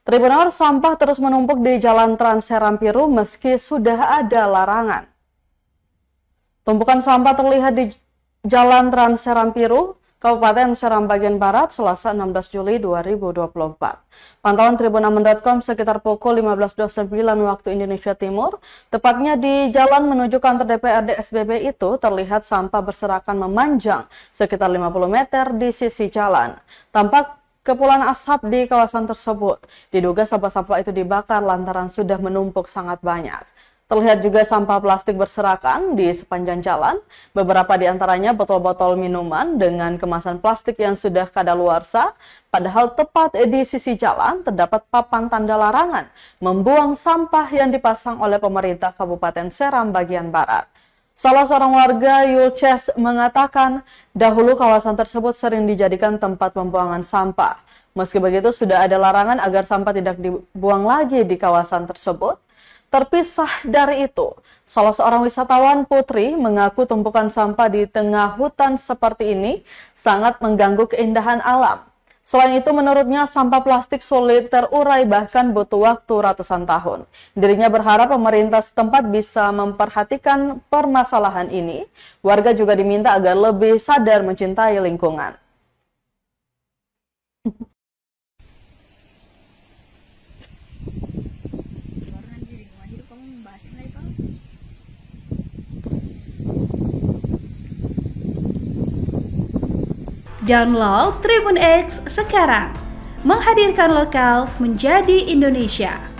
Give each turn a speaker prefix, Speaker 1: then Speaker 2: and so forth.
Speaker 1: Tribunal sampah terus menumpuk di Jalan Trans Serampiru meski sudah ada larangan. Tumpukan sampah terlihat di Jalan Trans Serampiru, Kabupaten Seram bagian Barat, Selasa 16 Juli 2024. Pantauan Tribunam.com sekitar pukul 15.29 waktu Indonesia Timur, tepatnya di jalan menuju kantor DPRD SBB itu terlihat sampah berserakan memanjang sekitar 50 meter di sisi jalan. Tampak kepulan asap di kawasan tersebut. Diduga sampah-sampah itu dibakar lantaran sudah menumpuk sangat banyak. Terlihat juga sampah plastik berserakan di sepanjang jalan. Beberapa di antaranya botol-botol minuman dengan kemasan plastik yang sudah kadaluarsa. Padahal tepat di sisi jalan terdapat papan tanda larangan membuang sampah yang dipasang oleh pemerintah Kabupaten Seram bagian Barat. Salah seorang warga Yulces mengatakan dahulu kawasan tersebut sering dijadikan tempat pembuangan sampah. Meski begitu sudah ada larangan agar sampah tidak dibuang lagi di kawasan tersebut. Terpisah dari itu, salah seorang wisatawan Putri mengaku tumpukan sampah di tengah hutan seperti ini sangat mengganggu keindahan alam. Selain itu, menurutnya sampah plastik sulit terurai bahkan butuh waktu ratusan tahun. Dirinya berharap pemerintah setempat bisa memperhatikan permasalahan ini. Warga juga diminta agar lebih sadar mencintai lingkungan.
Speaker 2: Download Tribun X sekarang, menghadirkan lokal menjadi Indonesia.